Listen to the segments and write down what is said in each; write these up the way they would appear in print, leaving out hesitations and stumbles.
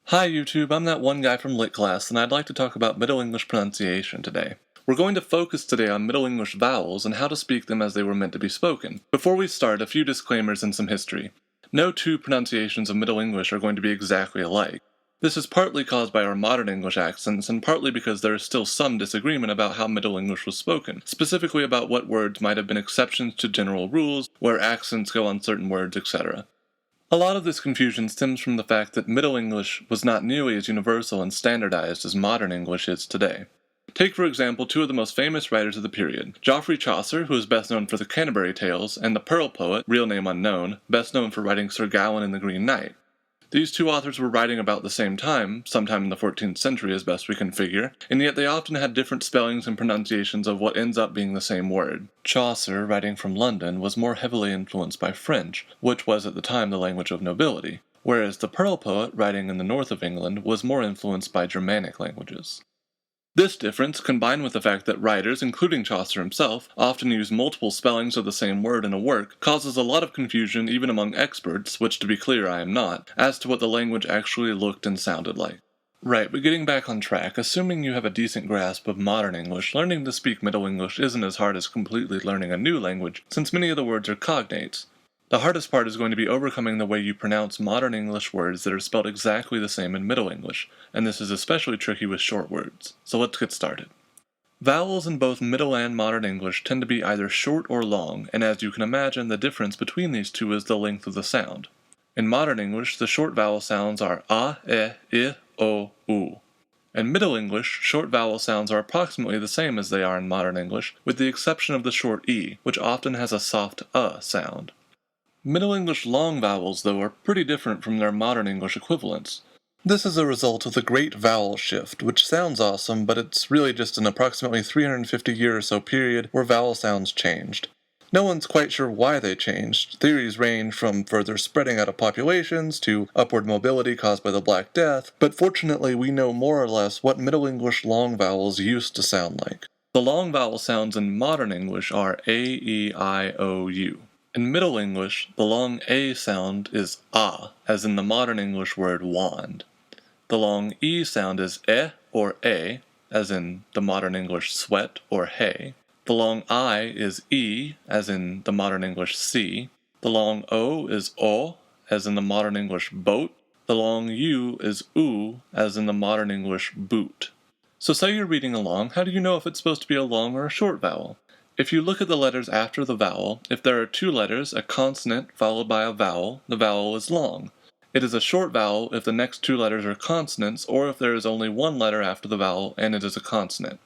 Hi YouTube, I'm that one guy from Lit class, and I'd like to talk about Middle English pronunciation today. We're going to focus today on Middle English vowels and how to speak them as they were meant to be spoken. Before we start, a few disclaimers and some history. No two pronunciations of Middle English are going to be exactly alike. This is partly caused by our modern English accents, and partly because there is still some disagreement about how Middle English was spoken, specifically about what words might have been exceptions to general rules, where accents go on certain words, etc. A lot of this confusion stems from the fact that Middle English was not nearly as universal and standardized as modern English is today. Take for example two of the most famous writers of the period, Geoffrey Chaucer, who is best known for the Canterbury Tales, and the Pearl poet, real name unknown, best known for writing Sir Gawain and the Green Knight. These two authors were writing about the same time, sometime in the 14th century as best we can figure, and yet they often had different spellings and pronunciations of what ends up being the same word. Chaucer, writing from London, was more heavily influenced by French, which was at the time the language of nobility, whereas the Pearl poet, writing in the north of England, was more influenced by Germanic languages. This difference, combined with the fact that writers, including Chaucer himself, often use multiple spellings of the same word in a work, causes a lot of confusion even among experts, which to be clear I am not, as to what the language actually looked and sounded like. Right, but getting back on track, assuming you have a decent grasp of modern English, learning to speak Middle English isn't as hard as completely learning a new language, since many of the words are cognates. The hardest part is going to be overcoming the way you pronounce modern English words that are spelled exactly the same in Middle English, and this is especially tricky with short words. So let's get started. Vowels in both Middle and Modern English tend to be either short or long, and as you can imagine, the difference between these two is the length of the sound. In Modern English, the short vowel sounds are a, I, o, u. In Middle English, short vowel sounds are approximately the same as they are in Modern English, with the exception of the short e, which often has a soft sound. Middle English long vowels, though, are pretty different from their Modern English equivalents. This is a result of the Great Vowel Shift, which sounds awesome, but it's really just an approximately 350 year or so period where vowel sounds changed. No one's quite sure why they changed. Theories range from further spreading out of populations to upward mobility caused by the Black Death, but fortunately we know more or less what Middle English long vowels used to sound like. The long vowel sounds in Modern English are A, E, I, O, U. In Middle English, the long A sound is ah, as in the Modern English word wand. The long E sound is or a, as in the Modern English sweat or hay. The long I is e, as in the Modern English sea. The long O is o, as in the Modern English boat. The long U is oo, as in the Modern English boot. So say you're reading along, how do you know if it's supposed to be a long or a short vowel? If you look at the letters after the vowel, if there are two letters, a consonant followed by a vowel, the vowel is long. It is a short vowel if the next two letters are consonants, or if there is only one letter after the vowel and it is a consonant.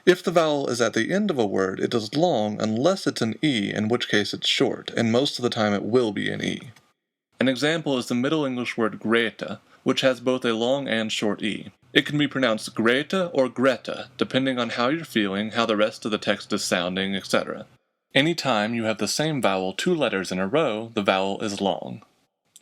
If the vowel is at the end of a word, it is long unless it's an E, in which case it's short, and most of the time it will be an E. An example is the Middle English word Greta, which has both a long and short E. It can be pronounced Greta or Greta, depending on how you're feeling, how the rest of the text is sounding, etc. Anytime you have the same vowel two letters in a row, the vowel is long.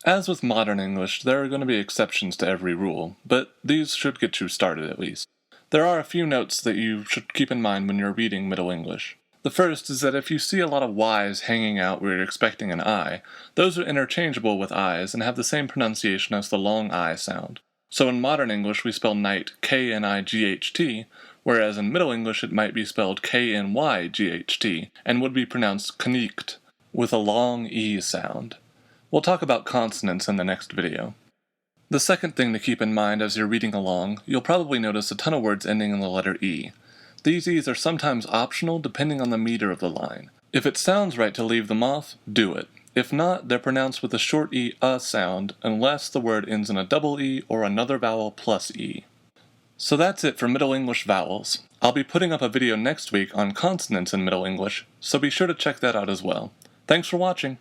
As with Modern English, there are going to be exceptions to every rule, but these should get you started at least. There are a few notes that you should keep in mind when you're reading Middle English. The first is that if you see a lot of Y's hanging out where you're expecting an I, those are interchangeable with I's and have the same pronunciation as the long I sound. So in Modern English we spell night K-N-I-G-H-T, whereas in Middle English it might be spelled K-N-Y-G-H-T, and would be pronounced knicht, with a long E sound. We'll talk about consonants in the next video. The second thing to keep in mind as you're reading along, you'll probably notice a ton of words ending in the letter E. These E's are sometimes optional depending on the meter of the line. If it sounds right to leave them off, do it. If not, they're pronounced with a short E sound unless the word ends in a double E or another vowel plus E. So that's it for Middle English vowels. I'll be putting up a video next week on consonants in Middle English, so be sure to check that out as well. Thanks for watching.